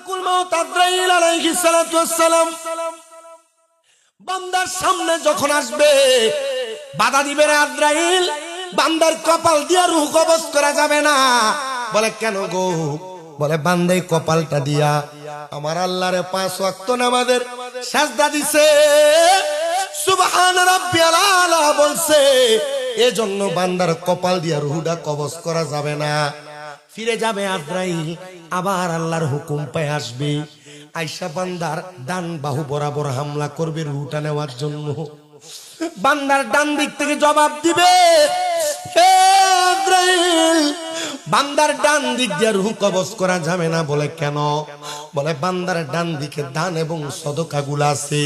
মালাকুল মাউত আজরাইল আলাইহিস সালাতু ওয়াস সালাম বান্দার সামনে যখন আসবে বাধা দিবে না আজরাইল, বান্দার কপাল দিয়া রূহ কবজ করা যাবে না। বলে কেন গো? বলে বান্দাই কপালটা দিয়া আমার আল্লাহর 5 ওয়াক্ত নামাজের সাজদা দিছে, সুবহান রাব্বিয়াল আলা বলছে, এজন্য বান্দার কপাল দিয়া রূহটা কবজ করা যাবে না। ফিরে যাবে আজরাইল, আবার আল্লাহর হুকুম পেয়ে আসবে, আয়েশা বান্দার ডান বাহু বরাবর হামলা করবে রূহটা নেওয়ার জন্য। বান্দার ডান দিক থেকে জবাব দিবে, হে আজরাইল, বান্দার ডান দিক দিয়ে রূহ কবজ করা যাবে না। বলে কেন? বলে বান্দার ডান দিকে দান এবং সদকা গুলা আছে,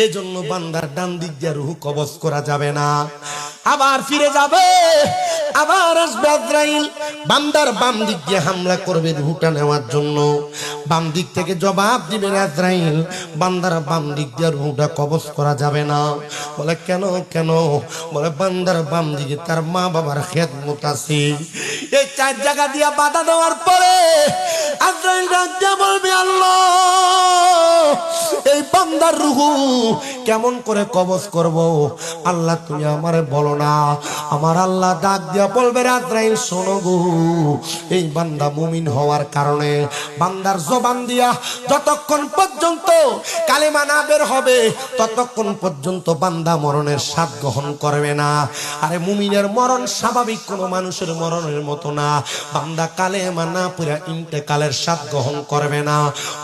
এজন্য বান্দার ডান দিক দিয়ে রূহ কবজ করা যাবে না। আবার ফিরে যাবে, আবার আসবে আজরাইল, বান্দার বাম দিক দিয়ে হামলা করবে রূহটা নেওয়ার জন্য। বাম দিক থেকে জবাব দিবে আজরাইল, বান্দার বাম দিক দিয়ে রূহটা কবজ করা যাবে না। বলে কেন? কেন? বলে বান্দার বাম দিকে তার মা বাবার খেদমত আছে। এই 4 জায়গা দিয়া বাধা দেওয়ার পরে আজরাইল ডাক দিয়া বলবে, আল্লাহ, এই বান্দার রূহ কেমন করে কবজ করব? আল্লাহ তুমি আমারে বলো না। আমার আল্লাহ ডাক দিয়া বলবে, আজরাইল শোনো গো, এই বান্দা মুমিন হওয়ার কারণে বান্দার জবান দিয়া যতক্ষণ পর্যন্ত কালেমা না বের হবে ততক্ষণ পর্যন্ত বান্দা মরণের স্বাদ গ্রহণ করবে না। আরে মুমিনের মরণ স্বাভাবিক কোনো মানুষের মরণের মতো না। বান্দা কালেমা না পড়ে ইন্তেকালের স্বাদ গ্রহণ করবে না,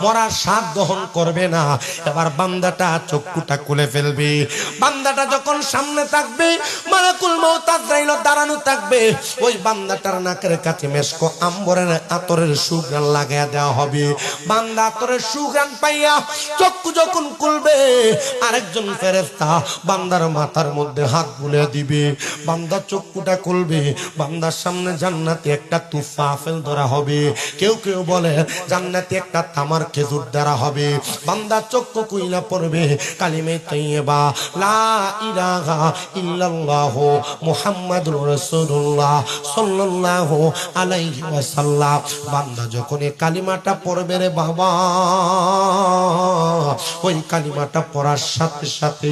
মরার স্বাদ গ্রহণ করবে না। এবার বান্দাটা চক্ষুটা খুলে ফেলবে। বান্দাটা যখন সামনে থাকবে, মালাকুল মাউত আজরাইল দাঁড়ানো থাকবে, ওই বান্দাটার নাকের কাছে মেশক আম্বরের আতরের সুঘ্রাণ লাগাইয়া দেওয়া হবে। বান্দা আতরের সুঘ্রাণ পাইয়া চক্ষু যখন খুলবে, আরেকজন ফেরেশতা বান্দার মাথার মধ্যে হাত বুলিয়ে দিবে। বান্দা চক্ষুটা খুলবে, বান্দার সামনে জান্নাতে একটা তুফা আপেল ধরা হবে, কেউ কেউ বলে জান্নাতে একটা তামার খেজুর ধরা হবে। বান্দা চক্ষু খুইলা পড়বে কালিমে তাইয়্যিবা লা ইলাহা ইল্লাল্লাহ মুহাম্মাদুর রাসূলুল্লাহ সাল্লাল্লাহু আলাইহি ওয়াসাল্লাম। বান্দা যখন এই কালিমাটা পড়বে রে বাবা, ওই কালিমাটা পড়ার সাথে সাথে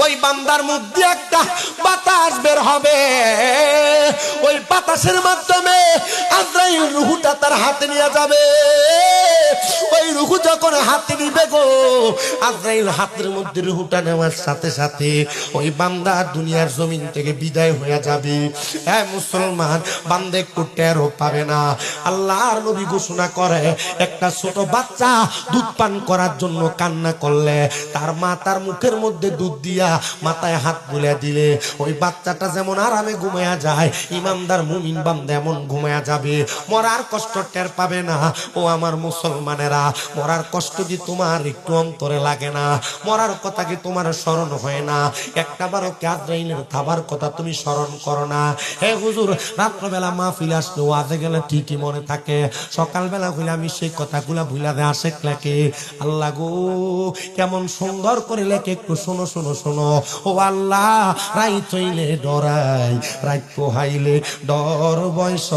ওই বান্দার মধ্যে একটা বাতাস বের হবে। ওই বাতাসের মাধ্যমে আজরাইল রূহটা তার হাতে নিয়ে যাবে। ওই রূহ যখন হাতে নিবে গো, আজরাইল হাতের মধ্যে রূহটা নেওয়ার সাথে সাথে ওই বান্দা দুনিয়ার জমিন থেকে বিদায় হয়ে যাবে। হ্যাঁ মুসলমান, বান্দা একটু টেরও পাবে না। আল্লাহর নবী ঘোষণা করে, একটা ছোট বাচ্চা দুধ পান করার জন্য কান্না করলে তার মা তার মুখের মধ্যে দুধ দিয়া মাথায় হাত বুলিয়ে দিলে ওই বাচ্চাটা যেমন আরামে ঘুমায়া যায়, ইমানদার মুমিন বান্দা এমন ঘুমায়া যাবে, মরার কষ্ট টের পাবে না। ও আমার মুসলমানেরা, মরার কষ্ট কি তোমার একটু অন্তরে লাগে না? মরার কথা কি তোমার স্মরণ হয় না? একটাবারও কি আজরাইলের খাবার কথা তুমি স্মরণ করো না? হে হুজুর, রাত্রবেলা মাহফিল আসলে ওয়াজে গেলে ঠিকই মনে থাকে, সকালবেলা হইলে আমি সেই কথাগুলা ভুলা দেয় আসে লেখে। আল্লাহ গো, কেমন সুন্দর করে লেখে, একটু শোনো শোনো শোনো। ও আল্লাহ, রাইত হইলে ডরাই, রাইত পোহাইলে ডর বয়স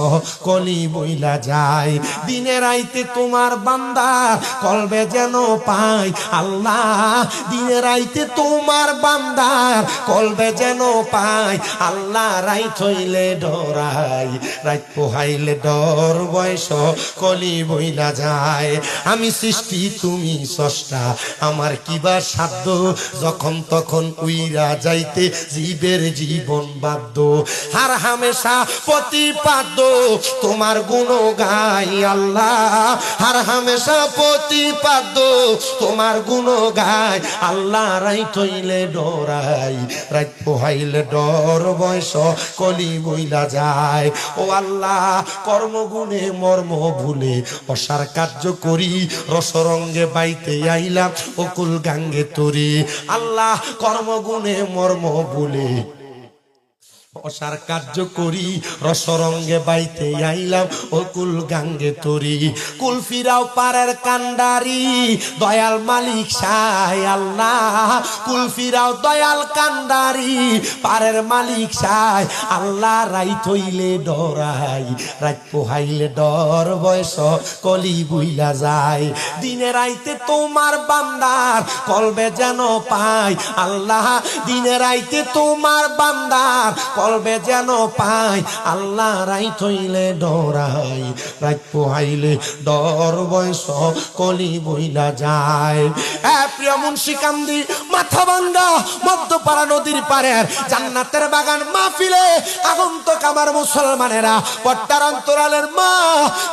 কলি বইলা যায়, দিনে রাইতে তোমার বান্দা কলবে যেন পাই। আল্লাহ, দিনে রাইতে তোমার বান্দার কলবে যেন পাই। আল্লাহ, রাইত হইলে ডরাই, রাইত পোহাইলে ডর বয়স কলি বইলা যায়। আমি সৃষ্টি তুমি স্রষ্টা, আমার কিবা সাধ্য, যখন তখন উইরা যাইতে জীবের জীবন বাধ্য। হার হামেশা প্রতিপাদ্য তোমার গুণ গাই। আল্লাহ, হার হামেশা প্রতিপাদ্য তোমার গুণ গাই। আল্লাহ, রাইত হইলে ডরাই, রাইত পোহাইলে ডর বয়স কলি বইলা যায়। ও আল্লাহ, কর্মগুণে মর্ম ভুলে অসার কার্য করি, রসরঙ্গে বাইতে আইলাম অকুল গাঙ্গে তরি। আল্লাহ, কর্মগুণে মর্ম ভুলে অসার কার্য করি রসরঙ্গে বাইতে আইলাম অকুল গাঙ্গে তরি কুল ফিরাও পারের কান্ডারি দয়াল মালিক সাই আল্লাহ কুল ফিরাও দয়াল কান্ডারি পারের মালিক সাই আল্লাহ রাইত হইলে ডরাই রাত পোহাইলে ডর বয়স কলি বুইলা যায় দিনে রাইতে তোমার বান্দার কলবে যেন পাই আল্লাহ দিনে রাইতে তোমার বান্দার কলবে যেন পাই আল্লাহ রাইত হইলে ডরাই রাত পোহাইলে ডর বয়স কলি বইলা যায়। প্রিয় মুন্সি কান্দি মাথাভাঙ্গা মধ্যপাড়া নদীর পারের জান্নাতের বাগান মাহফিলে আগন্তুক আমার মুসলমানেরা পট্টার অন্তরালের মা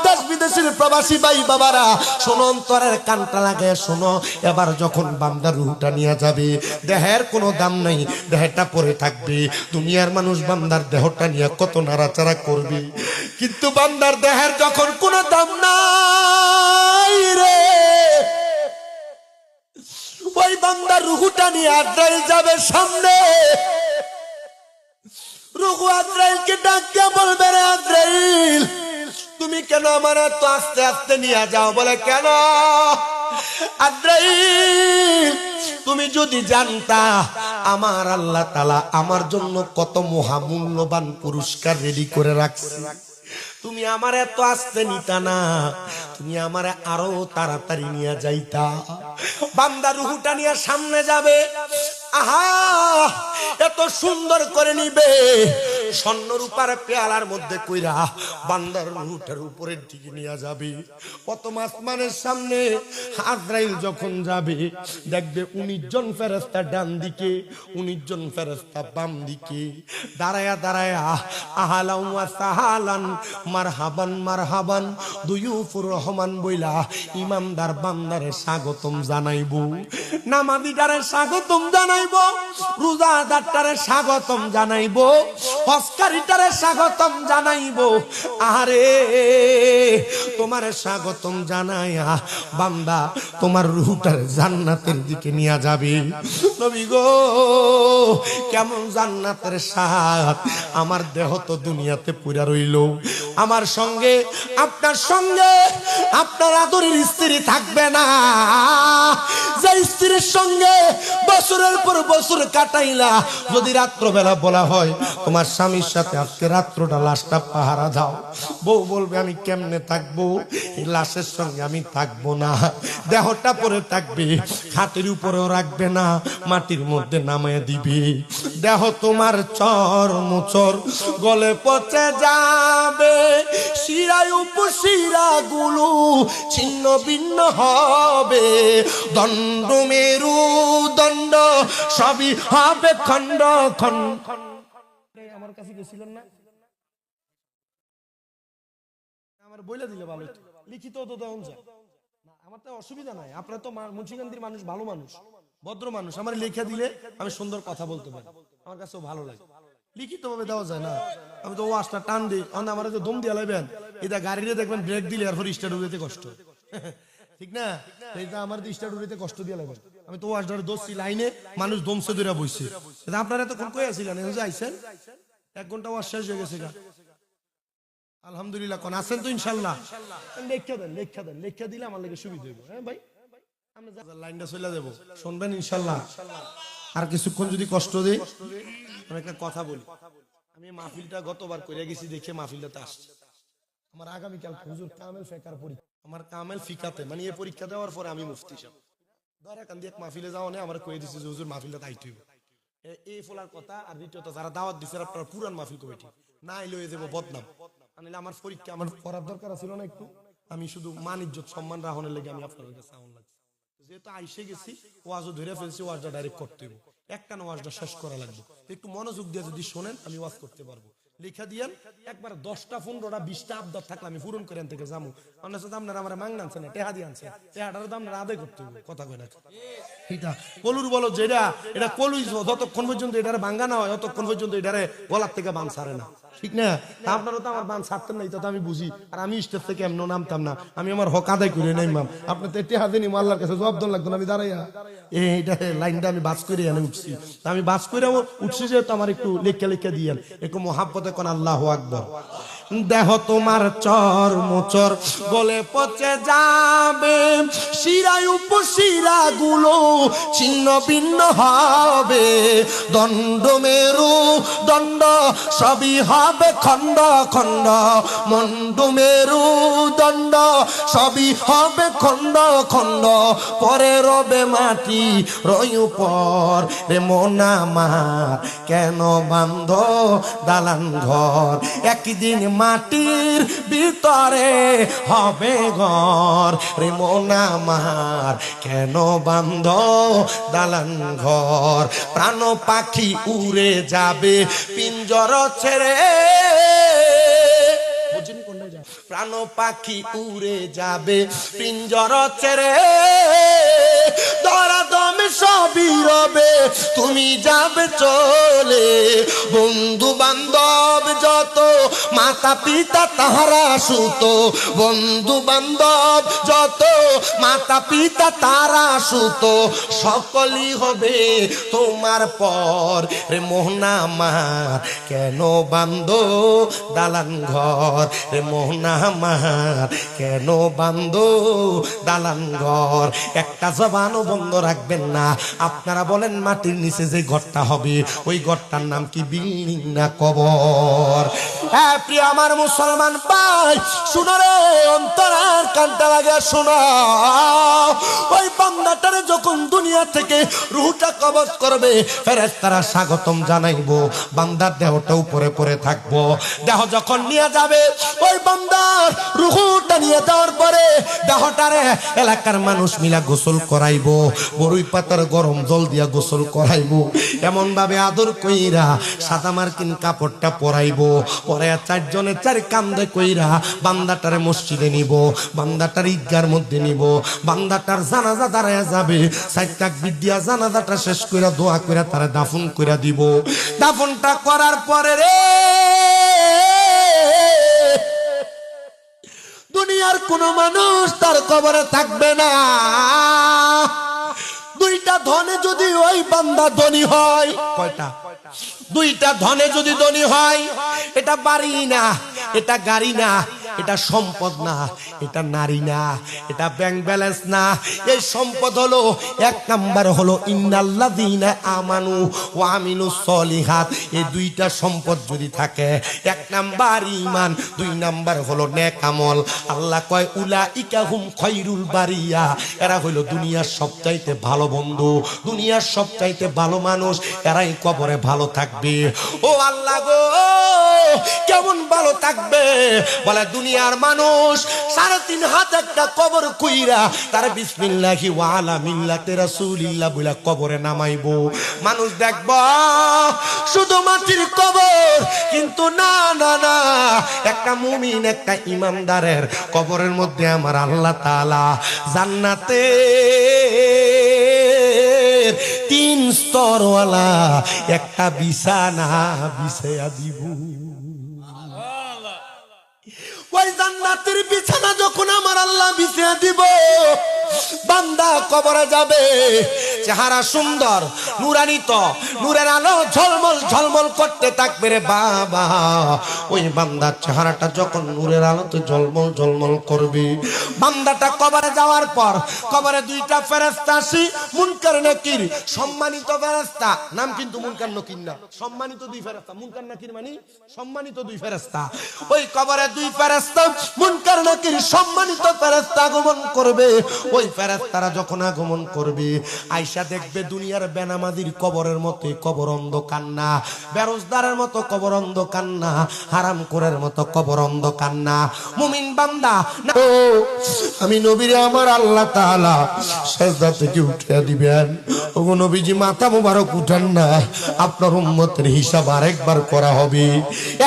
দেশ বিদেশের প্রবাসী ভাই বাবারা শোনো অন্তরের কানটা লাগে শোনো এবার যখন বান্দার রূহটা নিয়ে যাবে দেহের কোনো দাম নাই দেহটা পড়ে থাকবে দুনিয়ার মানুষ বান্দার দেহটা নিয়ে কত নাড়াচাড়া করবে কিন্তু বান্দার দেহের যখন কোনো দাম নাই রে ওই বান্দার রূহটা নিয়ে আদ্রাইল যাবে সামনে রূহ আদ্রাইলকে ডাকতে বলবে রে আদ্রাইল তুমি কেন আমার এত আস্তে আস্তে নিয়ে যাও বলে কেন আদ্রাইল তুমি যদি জানতা আমার আল্লাহ তাআলা আমার জন্য কত মহামূল্যবান পুরস্কার রেডি করে রাখছে তুমি আমার এত আস্তে নিতা না তুমি আমার আরো তাড়াতাড়ি নিয়ে যাইতা বান্দা রূহটা নিয়ে সামনে যাবে আহা এত সুন্দর করে নিবে স্বর্ণ রূপার পেয়ালার মধ্যে কইরা বান্দার রূহটার উপরের দিকে নিয়ে যাবে প্রথম আসমানের সামনে আজরাইল যখন যাবে দেখবে 19 জন ফেরেশতা ডান দিকে 19 জন ফেরেশতা বাম দিকে দাঁড়ায়া দাঁড়ায়া আহলান ওয়া সাহালান মারহাবান মারহাবান দুয়ুফুর রহমান বইলা ইমানদার বান্দারে স্বাগতম জানাইবো নামাজীদারে স্বাগতম জানাইবো রোজাদারটারে স্বাগতম জানাইবো হজকারীটারে স্বাগতম জানাইবো আরে তোমারে স্বাগতম জানাইয়া বান্দা তোমার রূহটারে জান্নাতের দিকে নিয়ে যাবে নবী গো কেমন জান্নাতের স্বাদ আমার দেহ তো দুনিয়াতে পুরা রইল আমার সঙ্গে আপনার আদরের স্ত্রী থাকবে না যে স্ত্রীর সঙ্গে বছরের পর বছর কাটাইলা যদি রাত্রবেলা বলা হয় তোমার স্বামীর সাথে আজকে রাত্রটা লাশটা পাহারা দাও বউ বলবে আমি কেমনে থাকবো এই লাশের সঙ্গে আমি থাকবো না দেহটা পরে থাকবে খাটের উপরেও রাখবে না মাটির মধ্যে নামায় দিবে দেহ তোমার চর্মচর গলে পচে যাবে শিরায় উপশিরা গুলো ছিন্ন ভিন্ন হবে দণ্ড মেরু দণ্ড সবই হবে খণ্ড খণ্ড আমার কাছে গেছিলেন না আমার বইলা দিলে ভালো লিখিত তো দেওয়া যায় আমার তো অসুবিধা নাই আপনারা তো মুন্সিগঞ্জের মানুষ ভালো মানুষ ভদ্র মানুষ আমার লেখা দিলে আমি সুন্দর কথা বলতে পারি আমার কাছেও ভালো লাগে লিখিত ভাবে দেওয়া যায় না আমি তো ওয়াজটা টান দিই আমার যে দম দিয়ে লাইবেন এটা গাড়িতে দেখবেন ব্রেক দিলে এরপর স্টার্ট হইতে কষ্ট ঠিক না এটা আমার স্টার্ট হইতে কষ্ট দিয়ে লাইবেন আমি তো ওয়াজটার দোষী লাইনে মানুষ দমসে ধরে বইছে আপনারা তো কোন কই আছিলেন আইছেন 1 ঘন্টা ওয়াজ শেষ হয়ে গেছে আলহামদুলিল্লাহ কোন আছেন তো ইনশাআল্লাহ লেখা দিলে আমার লাগে সুবিধা হইব হ্যাঁ ভাই আমরা লাইনটা চলে যাব শুনবেন ইনশাআল্লাহ আর কিছুক্ষণ যদি কষ্ট দেই আমি একটা কথা বলি আমি মাহফিলটা গতবার কইরা গেছি দেখে মাহফিলটাতে আসছে আমার আগামী কাল হুজুর কামেল ফিকার পরীক্ষা আমার কামেল ফিকাতে মানে এই পরীক্ষা দেওয়ার পরে আমি মুফতি সাহেব ধরে কান দিয়ে মাহফিলে যাও না আমার কই দিছে যে হুজুর মাহফিলটাতে আইতে হইব এই ফলার কথা আর দ্বিতীয়ত যারা দাওয়াত দিছে আপনারা পুরান মাহফিল কমিটি না আইলে হয়ে যাব বদনাম আনিলে আমার পরীক্ষা আমার পড়ার দরকার ছিল না একটু আমি শুধু মান ইজ্জত সম্মান রাখনের লাগি আমি আপনাদের কাছে আমন লাগছে যেহেতু আইসে গেছি ওয়াজও ধরে ফেলছি ওয়াজটা ডাইরেক্ট করতে হইব একটা ওয়াজটা শেষ করা লাগবে একটু মনোযোগ দিয়ে যদি শোনেন আমি ওয়াজ করতে পারবো লেখা দিয়েন একবার 10টা 15টা 20টা আবদার থাকলে আমি পূরণ করে থেকে যাবো আপনার সাথে আপনারা আমার মাংনা আনছেন টেহা দিয়ে আনছেন টেহাটার দাম আদায় করতে হইব কথা কই না এটা কলুর বলো যেটা, এটা কলুই যতক্ষণ পর্যন্ত এটারে ভাঙ্গা না হয় ততক্ষণ পর্যন্ত এটারে গলার থেকে বান ছাড়ে না, ঠিক না? তা আপনারা তো আমার বান ছাড়তেন না, এটা তো আমি বুঝি। আর আমি স্টেজ থেকে এমন নামতাম না, আমি আমার হক আদায় করে নাইমাম। আপনি তো এতে হাজেনি আল্লাহর কাছে জবাব দেন লাগতো না, আমি দাঁড়াইয়া এইটা লাইনটা আমি বাস করে এনে উঠছি। তা আমি বাস করে উঠছি যেহেতু আমার একটু লেখা লেখা দিয়েন, একটু মহাব্বতে কোন আল্লাহু আকবার। দেহ তোমার চর মোচর বলে পচে যাবে, শিরায় উপশিরা গুলো ছিন্ন ভিন্ন হবে, দণ্ড মেরু দণ্ড সবই হবে খণ্ড খণ্ড, মণ্ড মেরু দণ্ড সবই হবে খণ্ড খণ্ড, পরে রবে মাটি রই উপর, রে মন আমার কেন বান্ধ দালান ঘর, একদিন মাটির ভিতরে হবে ঘর, রে মন আমার কেন বান্ধ দালান ঘর, প্রাণ পাখি উড়ে যাবে পিঞ্জর ছেড়ে, প্রাণ পাখি উড়ে যাবে পিঞ্জর ছেড়ে, ধরা দমে সবই রবে তুমি যাবে চলে, বন্ধু বান্ধব যত মাতা পিতা তাহারা সুত, বন্ধু বান্ধব যত মাতা পিতা তারা সুত, সকলই হবে তোমার পর, রে মোহন আমার কেন বান্ধ দালান ঘর, রে মোহন আমার কেন বান্ধ দালান ঘর। একটা জবানও বন্ধ রাখবেন না। আপনারা বলেন মাটির নিচে যে ঘরটা হবে ওই ঘরটার নাম কি বিল্ডিং না কবর? হ্যাঁ প্রিয় আমার মুসলমান ভাই, শুনো রে, অন্তরার কানটা লাগে শোনো। ওই বান্দাটারে যখন দুনিয়া থেকে রূহটা কবজ করবে, ফেরেশতারা স্বাগতম জানাইবো, বান্দার দেহটা উপরে পড়ে থাকবো। দেহ যখন নিয়ে যাবে, ওই বান্দার রূহটা নিয়ে যাওয়ার পরে দেহটারে এলাকার মানুষ মিলা গোসল করাইবো, বরুই পাতার গরম জল দিয়া গোসল করাইবো, এমন ভাবে আদর কইরা সাদা মার্কিন কাপড়টা পরাইবো, পরে চারজনে চার কান্দে কইরা বান্দাটারে মসজিদে নিব, বান্দাটার ঈদগার মধ্যে নিব, বান্দাটার জানাজা দাঁড়ায় যাবে, সাইড তাকবীর দিয়া জানাজাটা শেষ কইরা দোয়া কইরা তারে দাফন কইরা দিব। দাফনটা করার পরে রে দুনিয়ার কোন মানুষ তার কবরে থাকবে না। দুইটা ধনে যদি ওই বান্দা ধনী হয়, কয়টা? দুইটা ধনে যদি ধনী হয়, এটা বাড়ি না, এটা গাড়ি না, এটা সম্পদ না, এটা নারী না, এটা ব্যাংক ব্যালেন্স না। এই সম্পদ হলো এক নাম্বার হলো ইন্নাল্লাযীনা আমানু ওয়া আমিলুস সলিহাত। এই দুইটা সম্পদ যদি থাকে, এক নাম্বার ঈমান, দুই নাম্বার হলো নেক আমল। আল্লাহ কয় উলাইকা হুম খায়রুল বারিয়া, এরা হলো দুনিয়ার সবচাইতে ভালো বন্ধু, দুনিয়ার সবচাইতে ভালো মানুষ, এরাই কবরে ভালো থাকবে। ও আল্লাহ গো, কেমন ভালো থাকবে? বলে দুনিয়ার মানুষ 3.5 হাত একটা কবর কইরা তার বিসমিল্লাহি ওয়া আলা মিল্লাতি রাসূলিল্লাহ বলে কবরে নামাইবো। মানুষ দেখব শুধু মাটির কবর, কিন্তু না না না, একটা মুমিন একটা ইমানদারের কবরের মধ্যে আমার আল্লাহ তাআলা জান্নাতে 3 স্তরওয়ালা একটা বিছানা বিছায়া দিব। ওই জান্নাতের বিছানা যখন আমার আল্লাহ বিছিয়ে দিব, বান্দা কবরে যাবে, চেহারা সুন্দর, নুরানিত, নূরের আলো ঝলমল ঝলমল করতে থাকবে রে বাবা। ওই বান্দার চেহারাটা যখন নূরের আলোতে ঝলমল ঝলমল করবে, বান্দাটা কবরে যাওয়ার পর কবরে দুইটা ফেরেশতা আসি, মুনকার নাকির, সম্মানিত ফেরেশতা, নাম কিন্তু মুনকার নাকির না, সম্মানিত দুই ফেরেশতা। মুনকার নাকির মানে সম্মানিত দুই ফেরেশতা। ওই কবরে দুই ফেরেশতা মুনকার নাকির সম্মানিত ফেরেশতা আগমন করবে। ওই ফেরেশতারা যখন আগমন করবে, আয়েশা দেখবে দুনিয়ার বেনামাজির কবরের মতো কবর অন্ধকার না, বেরোজদারের মতো কবর অন্ধকার না, হারামখোরের মতো কবর অন্ধকার না। মুমিন বান্দা আমি নবীরে আমার আল্লাহ তাআলা সিজদা থেকে উঠিয়ে দিবেন। ওগো নবীজি মাথা মোবারক উঠান না, আপনার উম্মতের হিসাব আরেকবার করা হবে।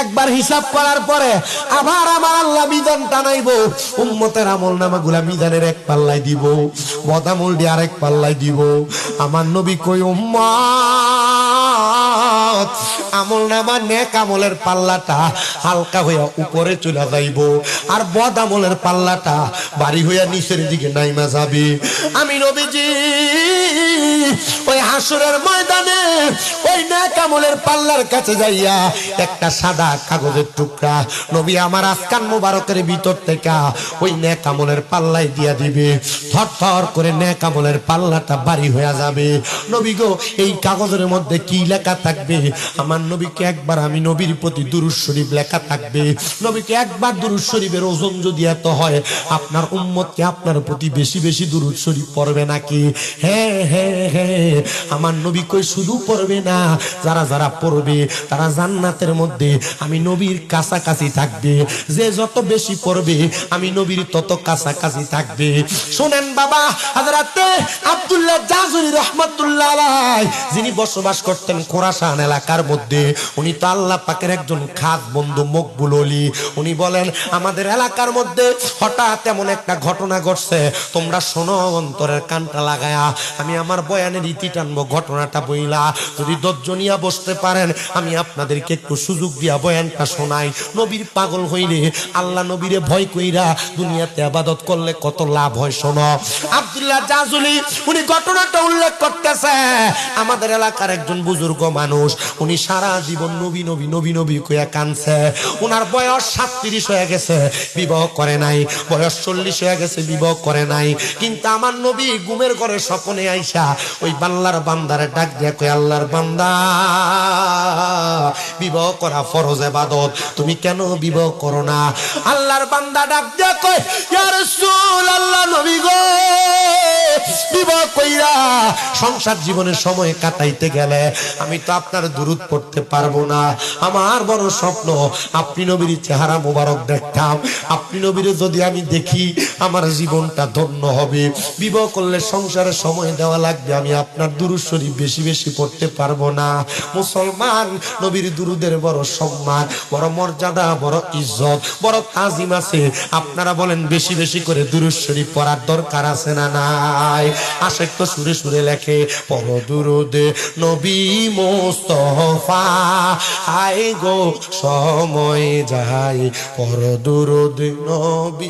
একবার হিসাব করার পরে আবার আমার আল্লাহ মিজান টানাইবো, উম্মতের আমল নামাগুলা মিজানের এক পাল্লায় দিব, বদামল দিয়ে আরেক পাল্লায় দিব। আমার নবী কই উম্মত আমল নামা নেক আমলের পাল্লাটা হালকা হইয়া উপরে চলে যাইব, আর বদ আমলের পাল্লাটা বাড়ি হইয়া নিচের দিকে নাইমা যাবে। আমি নবীজি ওই হাসরের ময়দানে ওই নেক আমলের পাল্লার কাছে যাইয়া একটা সাদা কাগজের টুকরা নবী আমার আসকান মোবারকের ভিতর থেকে ওই নেক আমলের পাল্লায় দিয়া দিবে। থর থর করে নেক আমলের পাল্লাটা বাড়ি হয়ে যাবে। নবী গো, এই কাগজের মধ্যে কি লেখা থাকবে? আমার নবীকে একবার আমি নবীর প্রতি দুরূদ শরীফ লেখা থাকবে। নবীকে একবার দুরূদ শরীফের ওজন যদি এত হয়, আপনার উম্মতকে আপনার প্রতি বেশি বেশি দুরূদ শরীফ পড়বে নাকি? হ্যাঁ হ্যাঁ হ্যাঁ, আমার নবী কই শুধু পড়বে না, যারা যারা পড়বে তারা জান্নাতের মধ্যে আমি নবীর কাছাকাছি থাকবে। যে যত বেশি পড়বে আমি নবীর তত কাছাকাছি থাকবে। শোনেন বাবা, হযরতে আব্দুল্লাহ জাযুরি রাহমাতুল্লাহ আলাইহি, যিনি বসবাস করতেন খোরাসান এলাকার মধ্যে, উনি তো আল্লাহ পাকের একজন খাস বন্ধু, মকবুল ওলি। উনি বলেন, আমাদের এলাকার মধ্যে হঠাৎ এমন একটা ঘটনা ঘটছে, তোমরা শোনো অন্তরের কানটা লাগায়া। আমি আমার বয়ানের ইতি টানবো, ঘটনাটা বইলা যদি দর্জনিয়া বসতে পারেন আমি আপনাদেরকে একটু সুযোগ দিয়া বয়ানটা শোনাই। নবীর পাগল হইলে আল্লাহ নবীরে ভয় কইরা দুনিয়াতে ইবাদত করলে কত লাভ হয় শোনো। আব্দুল্লাহ জাযুলি উনি ঘটনাটা উল্লেখ করতেছে। আমাদের এলাকার একজন বুজুর্গ মানুষ, উনি সারা জীবন নবী নবী নবী নবী কইয়া কানছে। উনার বয়স 37 হয়ে গেছে, বিবাহ করে নাই। বয়স 40 হয়ে গেছে, বিবাহ করে নাই। কিন্তু আমার নবী ঘুমের ঘরে স্বপ্নে আইসা ওই বাল্লার বান্দারে ডাক দিয়া কই, আল্লাহর বান্দা, বিবাহ করা ফরজ ইবাদত, তুমি কেন বিবাহ করো না? আল্লাহর বান্দা ডাক দিয়া কই, ইয়া রাসূলুল্লাহ, নবী গো, বিবাহ কইরা সংসার জীবনের সময় কাটাইতে গেলে আমি তো আপনার দুরূদ পড়তে পারবো না। আমার বড় স্বপ্ন আপনি নবীর চেহারা মোবারক দেখতাম। আপনি নবীরে যদি আমি দেখি আমার জীবনটা ধন্য হবে। বিবাহ করলে সংসারে সময় দেওয়া লাগবে, আমি আপনার দুরূদ শরীফ বেশি বেশি পড়তে পারবো না। মুসলমান, নবীর দুরূদের বড় সম্মান, বড় মর্যাদা, বড় ইজ্জত, বড় তাজিম আছে। আপনারা বলেন বেশি বেশি করে দুরূদ শরীফ পড়ার দরকার আছে না নাই? আশেক তো সুরে সুরে লেখে, পড়ো দুরূদে নবী মুস্তাফা, আই গো সময় যাই, পড়ো দুরূদ নবী,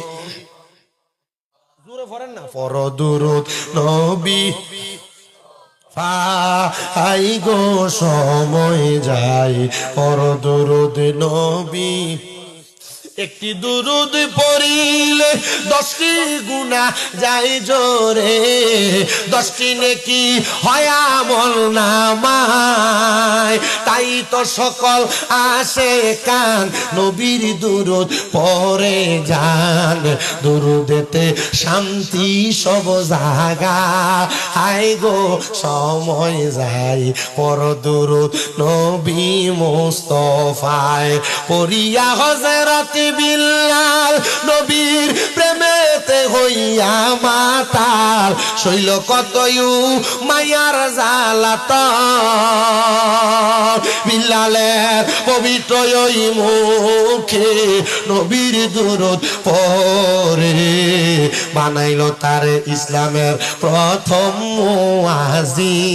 জোরে পড়েন না, পড়ো দুরূদ নবী, আই গো সময় যাই, পড়ো দুরূদ নবী। একটি দুরূদ পড়িলে 10টি গুনাহ যায় জোরে, 10টি নেকি হয় আমল নামায়। তাই তো সকল আশিকান নবীর দুরূদ পড়ে যান, দুরূদেতে শান্তি সব জাগা, হাই গো সময় যায়, পড়ো দুরূদ নবী মুস্তাফায়। পড়িয়া হযরত বিল্লাল নবীর প্রেমেতে হইয়া মাতাল, শৈল কতয়ু মায়ার জ্বালাতন। বিল্লালের পবিত্র ওই মুখে নবীর দুরূদ পড়ে বানাইল তার ইসলামের প্রথম মুয়াজ্জিন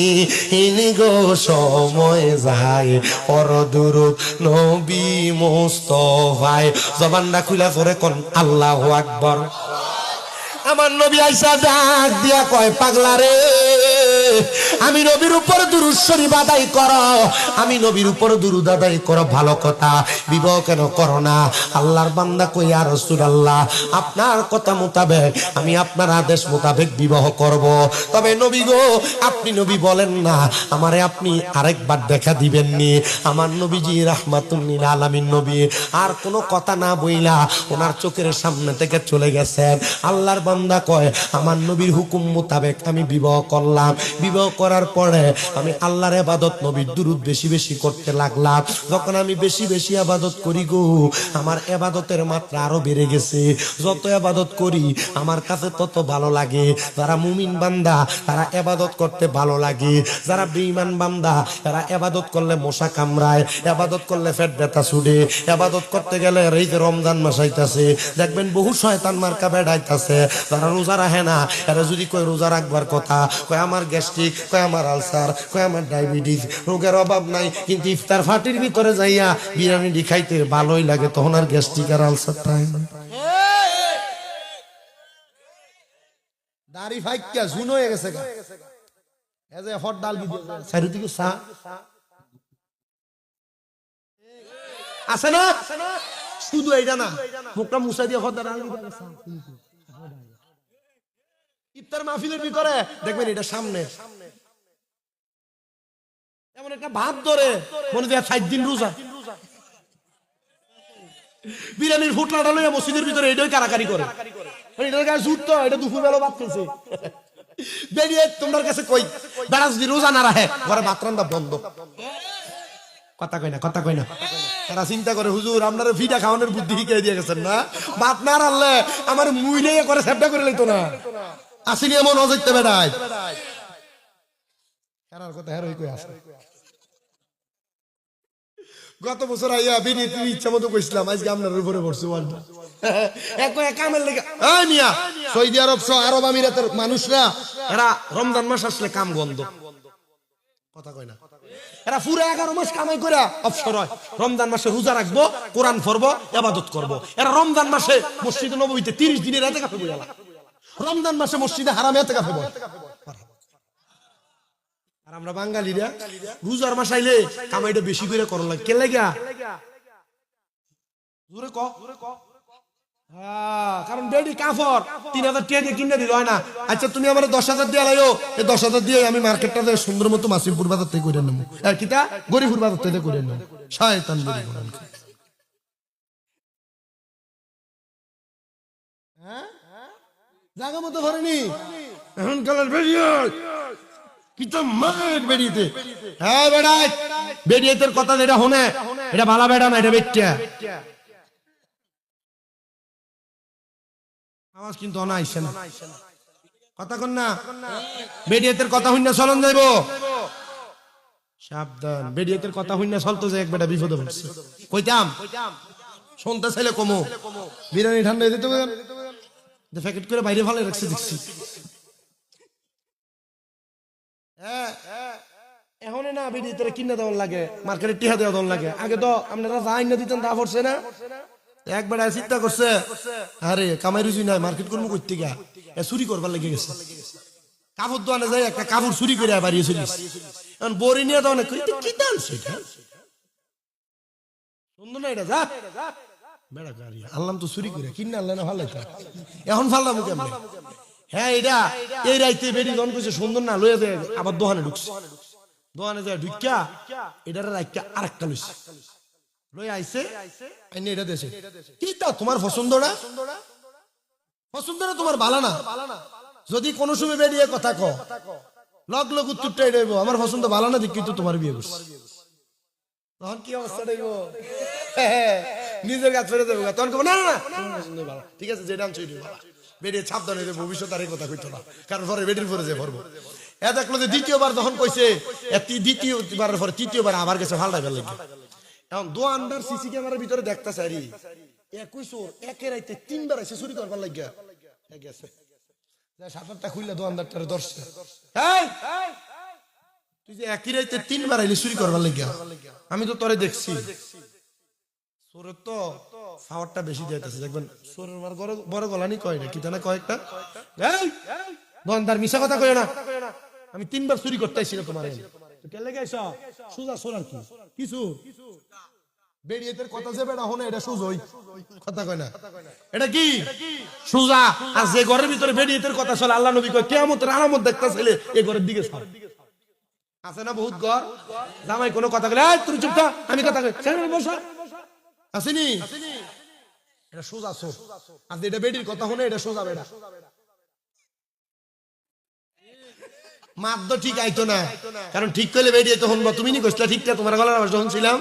গো, সময় যায়, পড়ো দুরূদ নবী মুস্তাফায়। জবানটা খুলে পড়ে কোন আল্লাহু আকবার। আমার নবী আইসা ডাক দিয়া কয়, পাগলা রে, আমি নবীর উপর দুরূদ শরীফ আদায় করো, আমি নবীর উপর দুরূদ আদায় করো, ভালো কথা, বিবাহ কেন করো না? আল্লাহর বান্দা কই, ইয়া রাসূলুল্লাহ, আপনার কথা মোতাবেক আমি আপনার আদেশ মোতাবেক বিবাহ করব। তবে নবী গো, আপনি নবী বলেন না আমারে আপনি আরেকবার দেখা দিবেন নি? আমার নবীজি রাহমাতুল লিল আলামিন নবী আর কোনো কথা না বইলা ওনার চোখের সামনে থেকে চলে গেছেন। আল্লাহর বান্দা কয়, আমার নবীর হুকুম মোতাবেক আমি বিবাহ করলাম। বিবাহ করার পরে আমি আল্লাহর ইবাদত নবীর দুরূদ বেশি বেশি করতে লাগলাম। যখন আমি বেশি বেশি ইবাদত করি গো, আমার ইবাদতের মাত্রা আরো বেড়ে গেছে। যত ইবাদত করি আমার কাছে তত ভালো লাগে। যারা মুমিন বান্দা তারা ইবাদত করতে ভালো লাগে, যারা বেঈমান বান্দা তারা ইবাদত করলে মশা কামড়ায়, ইবাদত করলে পেট ব্যথা ছুটে, ইবাদত করতে গেলে এই যে রমজান মাস আইতাছে দেখবেন বহু শয়তান মার্কা বেড়াইতাছে। যারা রোজা রাখে না এরা যদি কয় রোজা রাখবার কথা, কয় আমার গ্যাস্ট্রিক, কয় আমার আলসার, কয় আমার ডায়াবেটিস, রোগের অভাব নাই, কিন্তু ইফতার ফাটির ভিতরে যাইয়া বিরিয়ানি খাইতে ভালোই লাগে, তখন আর গ্যাস্ট্রিক আর আলসার তাই না। দাড়ি ফাইকা ঝুন হয়ে গেছে গা, এই যে হট ডাল দি চারিদিকে চা আছে না, শুধু এইটা না, মুখটা মুছা দিয়ে হট ডাল ইফতার মাহফিলের ভিতরে দেখবেন এটা সামনে এমন একটা ভাব ধরে মনে হয় 60 দিন রোজা, বিরিয়ানির ফুটলাটা লইয়া মসজিদের ভিতরে এটাই কারাকারি করে, এটার গায়ে জুট তো, এটা দুপুর বেলা ভাত খেয়েছে বেরিয়ে তোমার কাছে কই বেড়া যদি রোজা না রাখে ঘরে ভাত রান্না বন্ধ। কথা কই না, কথা কই না। তারা চিন্তা করে হুজুর আপনার ফিটা খাওয়ানোর বুদ্ধি শিখিয়ে দিয়ে গেছেন না, ভাত না রাখলে আমার মুইলে করে সেপটা করে লইতো না, আসেনি এমন অজৈতে বেড়ায় কথা হের কই আসে। গত বছর আইয়া বেরিয়ে তুমি ইচ্ছা মতো কইছিলাম, আজকে আপনার উপরে পড়ছে সৌদি আরব সহ আরব আমিরাতের মানুষরা এরা রমজান মাস আসলে কাম বন্ধ, কথা কয় না, এরা পুরো 11 মাস কামাই করে অবসর হয়, রমজান মাসে রোজা রাখবো, কোরআন পড়বো, ইবাদত করবো। এরা রমজান মাসে মসজিদে নববীতে 30 দিনের রাতে কাফে বইলা, রমজান মাসে মসজিদে হারামে রাতে কাফে বই। আর আমরা বাঙালিরা রোজার মাস আইলে কামাইটা বেশি করে করন লাগে, কে লাগা জোরে ক, কারণ বেডি কাফর 3000 টাকা দিয়ে কিনে দিল হয় না। আচ্ছা তুমি আমার 10,000 দিয়ে লাইও, এই 10,000 দিয়ে আমি মার্কেটটাতে সুন্দর মতো মাসিমপুর বাজার থেকে করে নেবো, আর কিতা গরিপুর বাজার থেকে করে নেবো। শয়তান বেরি কোরআন, হ্যাঁ জায়গা মতো ভরেনি এখন কালার বেরিয়ে কিতা মার বেরিয়েতে। হ্যাঁ বেড়াই বেরিয়েতের কথা যেটা হনে এটা ভালো বেড়া না, এটা বেটটা আওয়াজ কিন্তু অনা আইছে না, কথা কন না, বেরিয়েতের কথা হইনা চলন যাইব, সাবধান বেরিয়েতের কথা হইনা চলতো যে এক বেটা বিপদে পড়ছে। কইতাম শুনতে চাইলে কমো, বিরিয়ানি ঠান্ডা দিতে প্যাকেট করে বাইরে ভালো রাখছি দেখছি। এখন না বেরিয়ে কিনে দেওয়ার লাগে, মার্কেটে টিহা দেওয়া লাগে, আগে তো আপনারা যা আইনা দিতেন তা পড়ছে না। একবার চিন্তা করছে আরে কামাই রুচি নাই, মার্কেট করবো করতে গা চুরি করবার লেগে গেছে, কাপড় দোয়ানে যাই একটা কাপড় চুরি করে বাড়িয়ে চলিস, এখন বড়ি নিয়ে দেওয়া কি দান সেটা সুন্দর না, এটা যা বেড়া গাড়ি আনলাম তো চুরি করে, কিনে আনলে না ভালো এখন ফাললাম কেমন। হ্যাঁ এটা এই রাইতে বেরিয়ে দন করছে সুন্দর না, লইয়া যায় আবার দোকানে ঢুকছে, দোকানে যায় ঢুকা এটার রাইকা আরেকটা লইছে, লই আইছে আইনে এটা দেশে কি তা তোমার পছন্দ না, পছন্দ না তোমার ভালো না, যদি কোন সময় বেরিয়ে কথা ক লগ লগ উত্তরটা এটাইব আমার পছন্দ ভালো না, দেখি তো তোমার বিয়ে করছে, তখন কি অবস্থা দেখবো নিজের কাজ ফেরে দেবো, তখন কব না না ভালো ঠিক আছে যেটা আনছো এটাই ভালো, বেরিয়ে সাবধান হয়ে ভবিষ্যৎ আর এই কথা কইতো না, কারণ পরে বেটির পরে যে ভরবো। এ দেখলো যে দ্বিতীয়বার যখন কইছে দ্বিতীয়বারের পরে তৃতীয়বার আবার গেছে ভালো লাগে, এখন দোয়ানদার সিসি ক্যামেরার ভিতরে দেখতেছে আরে একই চোর একে রাইতে 3 বার এসে চুরি করবার লাগিয়া গেছে, শাটারটা খুললে দোয়ানদারটারে ধরছে, তুই যে একই রাইতে 3 বার আইলে চুরি করবার লাগিয়া, আমি তো তোরে দেখছি, চোরের তো পাওয়ারটা বেশি দিতেছে, দেখবেন চোরের মার বড় গলানি কয় না কি জানা কয়েকটা, দোয়ানদার মিশা কথা কয় না, আমি 3 বার চুরি করতে আইছি তোমার কেলে গাইছ সুজা চোর আর কি কিছু বেরিয়েতের কথা যে বেড়া হনে এটা সুজই, কথা কয় না, এটা কি সুজা। আর যে ঘরের ভিতরে বেরিয়েতের কথা চলে আল্লাহ নবী কয় কিয়ামতের আলামত দেখতাছিলে এই ঘরের দিকে ছাড়, আছে না বহুত ঘর জামাই কোনো কথা কইলে এই তুই চুপ থাক আমি কথা কই সেখানে বসা আসেনি, এটা সোজা চোর, আর যেটা বেডির কথা হনে এটা সোজা বেড়া, মাদ্দ ঠিক আইতো না, কারণ ঠিক করলে বেরিয়ে তো হনবা। তুমি নি কইছলা ঠিকটা, তোমার গলার আওয়াজ শুনছিলাম।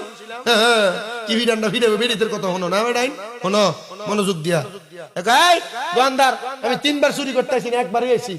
কি ভিড়ান্ডা ফিরে বেরিয়ে কথা হনো না বেড়াই, হনো মনোযোগ দিয়া। এই দোকানদার, আমি 3 বার চুরি করতে আসি না, একবারই এসি।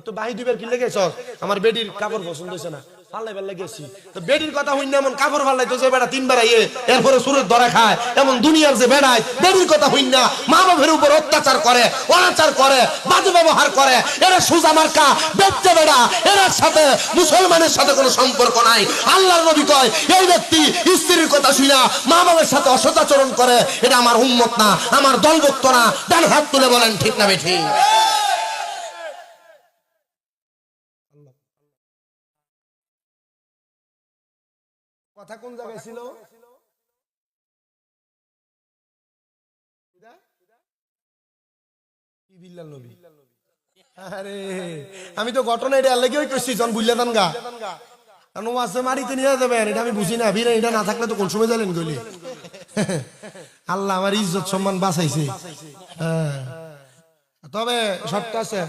তো বাহি 2 বার কিনলে গেছ, আমার বেডির কাপড় পছন্দ হয়েছে না, ফাল্লাই বেলা গেছি। তো বেডির কথা হইন না, এমন কাপড় ফাল্লাই তো যে বেড়া 3 বার আইয়ে এরপরে সুরের ধরা খায়, এমন দুনিয়ার যে বেড়ায় বেডির কথা হইন না, মা বাবার উপর অত্যাচার করে, অনাচার করে, বাজে ব্যবহার করে, এরা সুজা মার্কা বেচ্চা বেড়া, এর সাথে মুসলমানের সাথে কোনো সম্পর্ক নাই। আল্লাহর নবী কয়, এই ব্যক্তি স্ত্রীর কথা শুনা মা বাবার সাথে অসদাচরণ করে, এটা আমার উম্মত না, আমার দলভুক্ত না। ডান হাত তুলে বলেন ঠিক না বেঠিক? কথা কোন জায়গায় ছিল? আরে আমি তো ঘটনা এটা লেগে করছি, জন বুঝলে দেন গা আছে মারিতে নিয়ে যাবেন, এটা আমি বুঝি না। ভিড়ে এটা না থাকলে তো কোন সময় যাবেন গলি। আল্লাহ আমার ইজ্জত সম্মান বাঁচাইছে। হ্যাঁ, তবে সবটা আছে,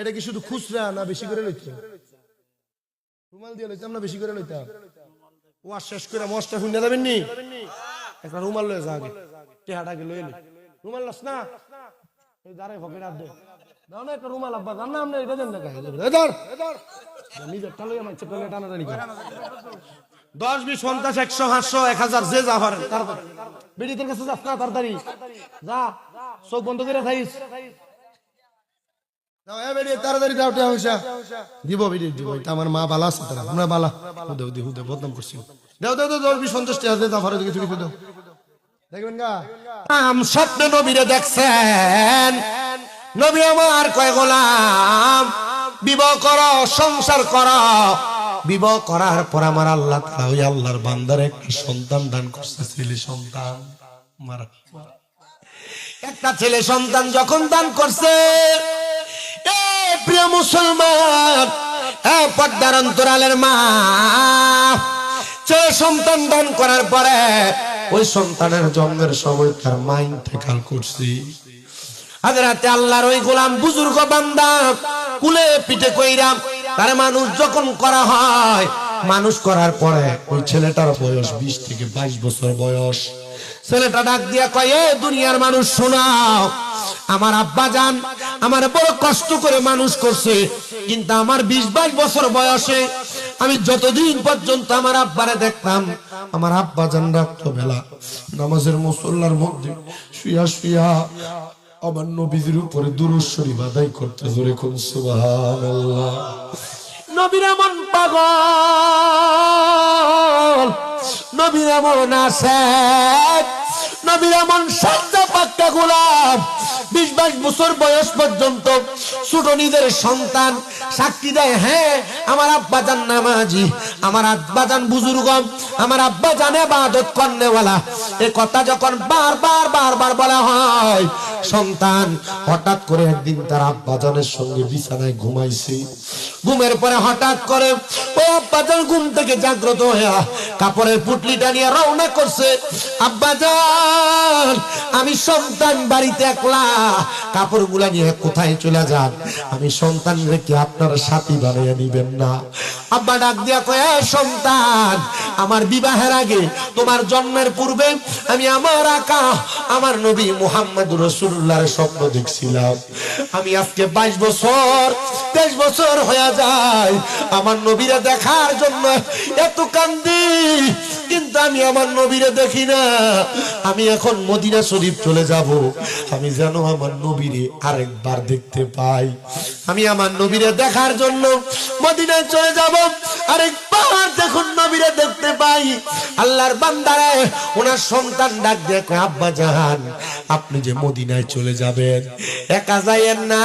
এটা কি শুধু খুচরা না বেশি করে লইতে? রুমাল দিয়ে লইতাম না বেশি করে লইতাম? ও আর শেষ করে মশটা শুনে যাবেন নি, একটা রুমাল লয়ে যা আগে, টেহাটাকে লইলি রুমাল লস না, এই দাঁড়ায় পকেট আর দে দাও না একটা রুমাল। আব্বা জান না আপনি এটা দেন না, নিজের টালো আমার চেপে টানাটানি করে 10, 20, 50, 100, 500, 1000 যে যা পারেন তাড়াতাড়ি বেডিদের কাছে যাস না, তাড়াতাড়ি যা, চোখ বন্ধ করে থাইস। দাও এ বেডি তাড়াতাড়ি দাও, টিয়া পয়সা দিব বেডি দিব। এটা আমার মা বালা আছে, তারা আমরা বালা দাও দেউ দেউ বদনাম করছি। দাও দাও দাও 10, 20, 50 টাকা দে, জাফারে দিকে কিছু দাও। দেখবেন গা আম স্বপ্নে নবীরে দেখছেন, নবী আমার কয় গোলাম বিবাহ করো, সংসার করো। বিবাহ করার পর আমার আল্লাহ তাআলা ওই আল্লাহর বান্দার একটা সন্তান দান করছে, ছেলে সন্তান। একটা ছেলে সন্তান যখন দান করছে, এ প্রিয় মুসলমান, এ পর্দার অন্তরালের মা, ছেলে সন্তান দান করার পরে ওই সন্তানের জন্মের সময় তার মা ইন্তেকাল করছে। হাজরাতে আল্লাহর ওই গোলাম বুজুর্গ বান্দা কুলে পিঠে কইরা তার মানুষ যখন করা হয়, মানুষ করার পরে ওই ছেলেটার বয়স 20 থেকে 22 বছর বয়স। ছেলেটা ডাক দিয়া কয়, এ দুনিয়ার মানুষ শোনাও, আমার আব্বা জান আমার বড় কষ্ট করে মানুষ করছে, কিন্তু আমার 20-22 বছর বয়সে আমি যতদিন পর্যন্ত আমার আব্বারে দেখতাম, আমার আব্বা জান রাত্র বেলা নামাজের মুসল্লার মধ্যে শুয়া শুয়া আমার নবীর উপরে দুরূদ শরীফ আদায় করতে, জোরে কোন সুবহানাল্লাহ। নবীর এমন পাগল, নবীর এমন আশেক, নবীর এমন সাজা পাক্কা গোলাম, 20-22 বছর বয়স পর্যন্ত ছোট নিজের সন্তান সাক্ষী দেয়, হ্যাঁ আমার আব্বা জান নামাজি, আমার আব্বা জান বুজুর্গ, আমার আব্বা জান ইবাদত করনেওয়ালা। এই কথা যখন বারবার বারবার বলা হয়, সন্তান হঠাৎ করে একদিন তার আব্বা জানের সঙ্গে বিছানায় ঘুমাইছে। ঘুমের পরে হঠাৎ করে ও আব্বা জান ঘুম থেকে জাগ্রত হয়ে কাপড়ের পুটলিটা নিয়ে রওনা করছে। আব্বা জান আমি সন্তান বাড়িতে একলা, কাপড়গুলা নিয়ে কোথায় চলে যান? আমি সন্তান রেখে আপনার সাথী বানিয়ে নিবেন না? আব্বা ডাক দিয়া কয়, সন্তান আমার বিবাহের আগে তোমার জন্মের পূর্বে আমি আমার আকা আমার নবী মুহাম্মদুর রাসূলুল্লাহর স্বপ্ন দেখছিলাম। আমি আজকে 22 বছর 23 বছর হয়ে যায় আমার নবীরে দেখার জন্য এত কান্দি, কিন্তু আমি আমার নবীরে দেখি না। আমি এখন মদিনা শরীফ চলে যাব, আমি যেন আমার নবীরে আরেকবার দেখতে পাই। আমি আমার নবীরে দেখার জন্য মদিনায় চলে যাব, আরেকবার দেখুন নবীরে দেখতে পাই। আল্লাহর বান্দারে ওনার সন্তান ডাক দিয়ে কয়, আব্বা জান আপনি যে মদিনায় চলে যাবেন, একা যাইয়েন না,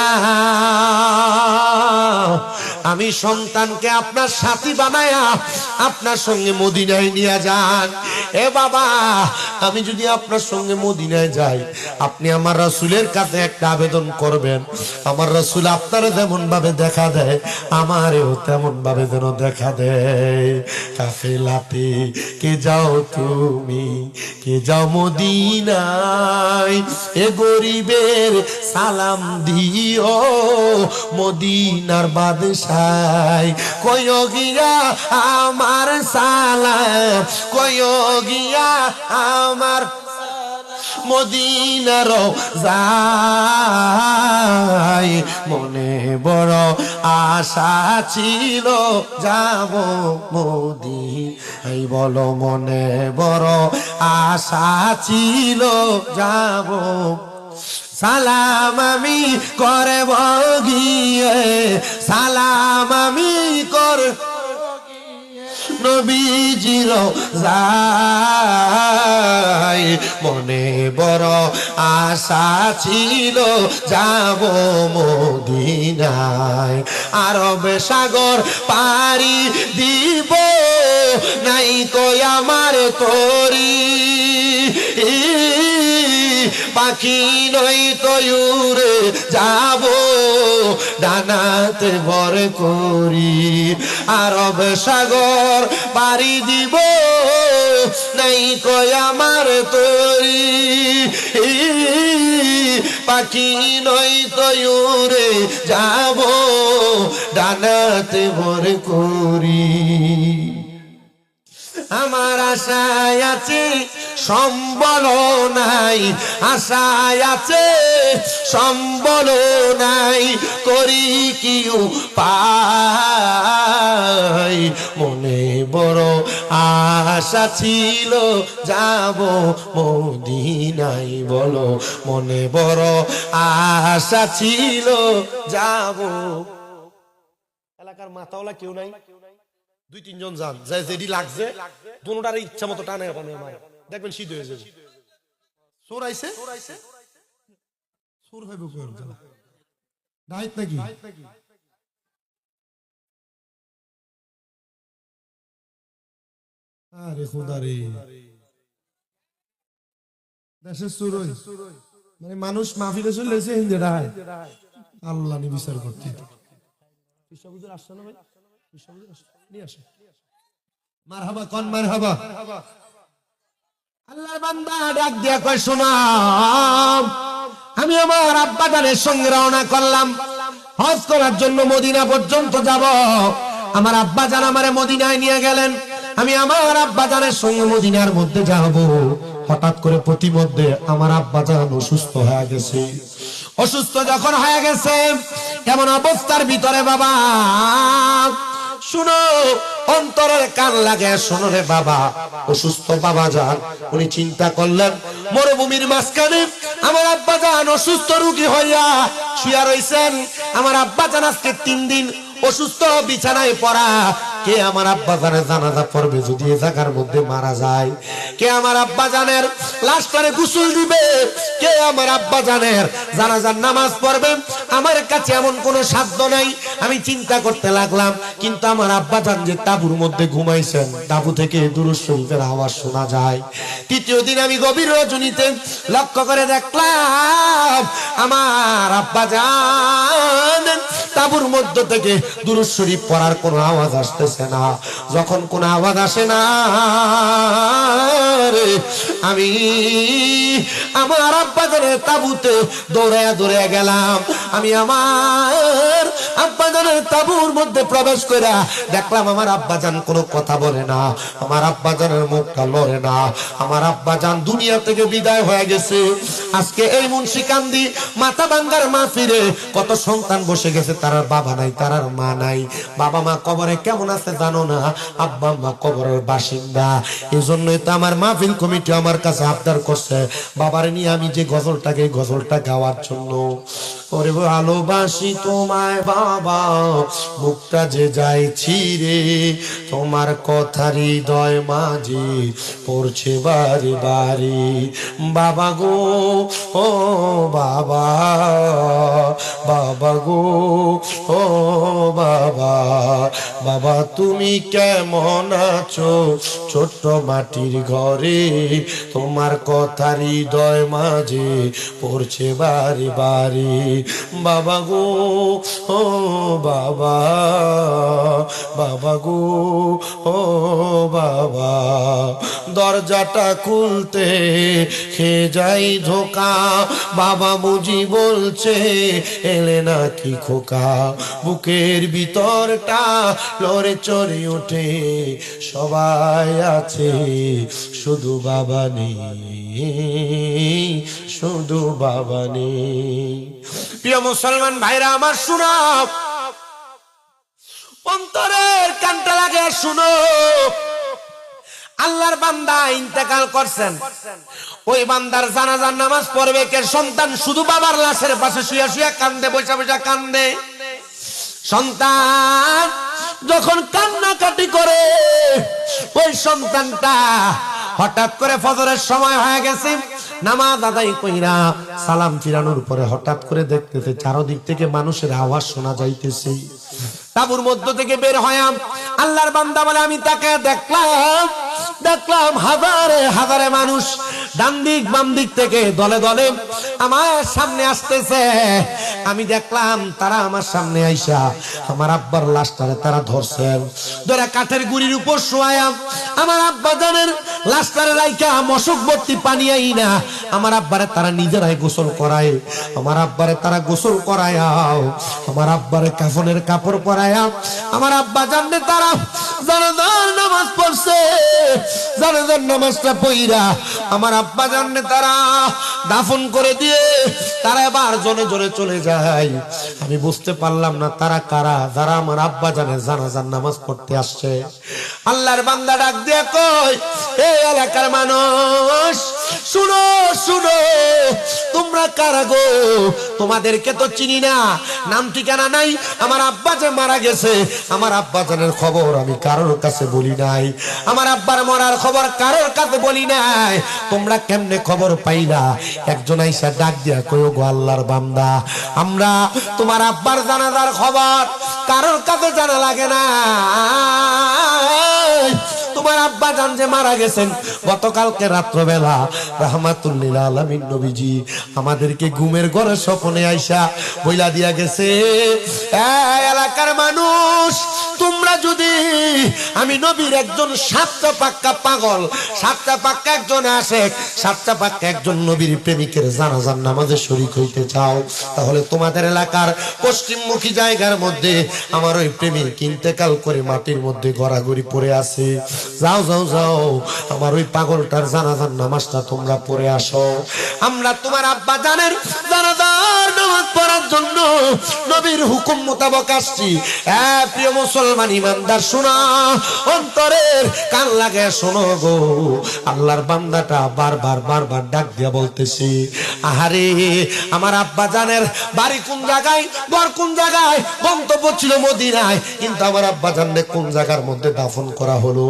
আমি সন্তানকে আপনার সাথী বানায়া আপনার সঙ্গে মদিনায় নিয়ে যান। এ বাবা আমি যদি আপনার সঙ্গে মদিনায় যাই, আপনি আমার রাসূলের কাছে একটা আবেদন করবেন, আমার রাসূল আপনারা যেমন ভাবে দেখা দেয় আমারেও তেমন ভাবে যেন দেখা দেয়। কাফেলাতে কে যাও তুমি, কে যাও মদিনায়, এ গরিবের সালাম দিও মদিনার বাদশাহ। কইও গিয়া আমার সালাম, কইও গিয়া আমার মদিনার যাই। মনে বড় আশা ছিল যাব মদিনায়, বলো মনে বড় আশা ছিল যাব। সালাম আমি করব গিয়ে, সালাম আমি করব নবীজির যাই। মনে বড় আশা ছিল যাব মদিনায়। আরব সাগর পারি দিব নাই কই আমার তরি, পাখি নই তো উড়ে যাব ডানাতে ভর করি। আরব সাগর পাড়ি দিব নাই কই আমার তরি, পাখি নই তো উড়ে যাব ডানাতে ভর করি। আমার আশায় আছে সম্বল নাই, আশায় আছে সম্বল নাই, করি কি উপায়। মনে বড় আশা ছিল যাব মদিনায়, বলো মনে বড় আশা ছিল যাব। এলাকার মাথাওয়ালা কেউ নাই, দুই তিনজন যান, যাই যেটি লাগছে দুটার ইচ্ছা মতো টানে পানে মারে, দেখবেন শীত হয়ে যাবে। চোর আইছে, চোর হইব ডাইত নাকি? আরে খোদা রে, দেশের চোর মানে মানুষ মাহফিলে চলে এসে হিন্দিটা আল্লাহ নি বিচার করতে। বিশ্ববুদ্ধের আসছে না ভাই, বিশ্ববুদ্ধের নিয়ে আসে। মারহাবা কোন মারহাবা। আল্লাহর বান্দা ডাক দিয়া কয় শোনাম, আমি আমার আব্বা জানের সঙ্গে রওনা করলাম হজ করার জন্য, মদিনা পর্যন্ত যাব। আমার আব্বা জান আমারে মদিনায় নিয়ে গেলেন, আমি আমার আব্বা জানের সঙ্গে মদিনার মধ্যে যাব। হঠাৎ করে প্রতিমধ্যে আমার আব্বা জান অসুস্থ হয়ে গেছে। অসুস্থ যখন হয়ে গেছে, কেমন অবস্থার ভিতরে বাবা শুনো, অন্তরের কান লাগে শোনো রে বাবা। অসুস্থ বাবা যান, উনি চিন্তা করলেন মরুভূমির মাঝখানে আমার আব্বা যান অসুস্থ রোগী হইয়া শুয়া রইছেন। আমার আব্বা যান আজকে 3 দিন অসুস্থ বিছানায় পড়া। কে আমার আব্বা জানের জানাজা পড়বে যদি এই জায়গার মধ্যে মারা যায়? কে আমার আব্বা জানের লাশটারে গোসল দিবে? কে আমার আব্বা জানের জানাজার নামাজ পড়বে? আমার কাছে এমন কোনো সাধ্য নাই। আমি চিন্তা করতে লাগলাম, কিন্তু আমার আব্বা জান যে তাঁবুর মধ্যে ঘুমাইছেন, তাঁবু থেকে দুরূদ শরীফের আওয়াজ শোনা যায়। 3য় দিন আমি গভীর রজনীতে লক্ষ্য করে দেখলাম আমার আব্বা জান তাঁবুর মধ্য থেকে দুরূদ শরীফ পড়ার কোনো আওয়াজ আসতেছে না। যখন কোনো আওয়াজ আসে না রে, আমি আমার আব্বা জানের তাঁবুতে দৌড়ায়া দৌড়ায়া গেলাম। আমি আমার আব্বা জানের তাঁবুর মধ্যে প্রবেশ করে দেখলাম আমার আব্বা জান কোনো কথা বলে না, আমার আব্বা জানের মুখটা লড়ে না। আমার আব্বা জান দুনিয়া থেকে বিদায় হয়ে গেছে। আজকে এই মুন্সিকান্দি মাথা ভাঙ্গার মাহফিলে কত সন্তান বসে গেছে, তার বাবা নাই, তার মা নাই। বাবা মা কবরে কেমন আছে জানো না, আব্বা মা কবরের বাসিন্দা। এই জন্যই তো আমার মাহফিল কমিটি আমার কাছে আবদার করছে বাবারে নিয়ে আমি যে গজলটা গাওয়ার জন্য। ওরে ভালোবাসি তোমায় বাবা, মুখটা যে যায় ছিঁড়ে, তোমার কথা হৃদয় মাঝে পড়ছে বারে বারে। বাবা গো ও বাবা, বাবা গো ও বাবা, বাবা তুমি কেমন আছো ছোট্ট মাটির ঘরে, তোমার কথা হৃদয় মাঝে পড়ছে বারে বারে। বাবা গো ও বাবা, বাবা গো ও বাবা, দরজাটা খুলতে খেয়ে যাই ধোকা, বাবা বুঝি বলছে এলে নাকি খোকা, বুকের ভিতরটা লড়ে চড়ে ওঠে, সবাই আছে শুধু বাবা নেই, শুধু বাবা নেই। প্রিয় মুসলমান ভাইরা আমার শুনো, অন্তরের কানটা লাগে শুনো, আল্লাহর বান্দা ইন্তেকাল করছেন, ওই বান্দার জানাজার নামাজ পড়বে কে? সন্তান শুধু বাবার লাশের পাশে শুয়ে শুয়ে কান্দে, বসে বসে কান্দে। সন্তান যখন কান্নাকাটি করে, ওই সন্তানটা হঠাৎ করে ফজরের সময় হয়ে গেছে, নামাজ আদায় কইরা সালাম ফিরানোর পরে হঠাৎ করে দেখতেছে চারদিক থেকে মানুষের আওয়াজ শোনা যাইতেছে। তাবুর মধ্য থেকে বের হয়ে আল্লাহর বান্দা বলে আমি তাকে দেখলাম হাজারে হাজারে মানুষ ডান দিক বাম দিক থেকে দলে দলে আমার সামনে আসতেছে। আমি দেখলাম তারা আমার সামনে আইসা আমার আব্বার লাশটারে তারা ধরছেন, ধরে কাঠের গুড়ির উপর শোয়া আমার আব্বা জানের লাশটারে রাইখা মশক ভর্তি পানি আইনা আমার আব্বারে তারা নিজেরাই গোসল করায়, আমার আব্বারে তারা গোসল করায়, আমার আব্বারে কাফনের কাপড় পরায়, আমার আব্বা জানলে তারা জানাজার নামাজ পড়ছে, জানাজার নামাজটা পইরা আমার আব্বা জানলে তারা দাফন করে দিয়ে তারা এবার জনে জনে চলে যায়। আমি বুঝতে পারলাম না তারা কারা, যারা আমার আব্বা জানে জানাজার নামাজ পড়তে আসছে। আল্লাহর বান্দা ডাক দিয়ে কই, এই এলাকার মানুষ শুনো শুনো, তোমরা কারা গো? তোমাদেরকে তো চিনি না, নাম ঠিকানা নাই, আমার আব্বা যে মারা গেছে আমার আব্বা জানের খবর আমি কারোর কাছে বলি নাই, আমার আব্বার মরার খবর কারোর কাছে বলি নাই, তোমরা কেমনে খবর পাইলা? একজন আইসা ডাক দিয়া কই, গো আল্লাহর বান্দা, আমরা তোমার আব্বার জানাজার খবর কারোর কাছে জানা লাগে না, তোমার আব্বা জান যে মারা গেছেন গতকালকে রাত্রবেলা রাহমাতুল লিল আলামিন নবীজি আমাদেরকে ঘুমের ঘরে স্বপ্নে আইসা বইলা দিয়া গেছে, এলাকার মানুষ তোমরা যদি আমি নবীর একজন সাতটা পাক্কা পাগল, সাতটা পাক্কা একজন আশেক, সাতটা পাক্কা একজন নবীর প্রেমিকের জানাজার নামাজে শরীক হইতে চাও, তাহলে তোমাদের এলাকার পশ্চিমমুখী জায়গার মধ্যে আমার ওই প্রেমিক ইন্তেকাল করে মাটির মধ্যে গড়াগড়ি পড়ে আছে, যাও যাও যাও আমার ওই পাগলটার জানাজার নামাজটা তোমরা পড়ে আসো। আমরা তোমার আব্বা জানের জানাজার নামাজ পড়ার জন্য নবীর হুকুম মোতাবেক আসছি। প্রিয় মুসলমান ইমানদার শোনা, অন্তরের কান লাগে শোনো গো, আল্লাহর বান্দাটা বারবার বারবার ডাক দিয়া বলতেছি, আহারে আমার আব্বা জানের বাড়ি কোন জায়গায়, ঘর কোন জায়গায়, গন্তব্য ছিল মদিনায়, কিন্তু আমার আব্বা জানলে কোন জায়গার মধ্যে দাফন করা হলো।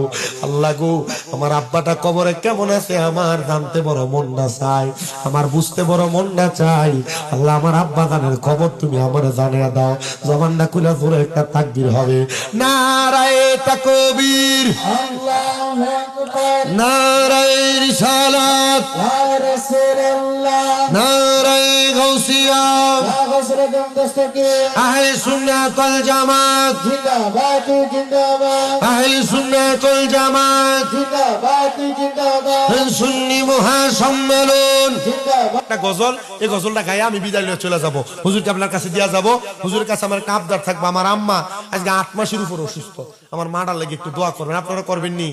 আল্লাহ গো, আমার আব্বাটা কবরে কেমন আছে আমার জানতে বড় মন না চাই, আমার বুঝতে বড় মন না চাই। আল্লাহ আমার আব্বা জানের খবর তুমি আমার জানিয়ে দাও। জবানটা খুলে জোরে একটা তাকবীর হবে, নারায়ে তাকবীর, আল্লাহু আকবার, নারায়ে রিসালাত, ইয়া রাসূলুল্লাহ, নারায়ে গাউসিয়া, ইয়া গাউসুল দস্তগীর, আহলে সুন্নাত ওয়াল জামাত জিন্দাবাদ জিন্দাবাদ, আহলে সুন্নাত ওয়াল জামাত জিন্দাবাদ জিন্দাবাদ, সুন্নি মহাসম্মেলন জিন্দাবাদ। একটা গজল, এই গজলটা গায়ে আমি বিদায় নিয়ে চলে যাব, হুজুরকে আপনার কাছে দিয়া যাব, হুজুরের কাছে আমার কাপদার থাকবে। আমার আম্মা আজকে 8 মাসের উপর অসুস্থ, আমার মাটার লাগে একটু দোয়া করবেন, আপনারা করবেন নি?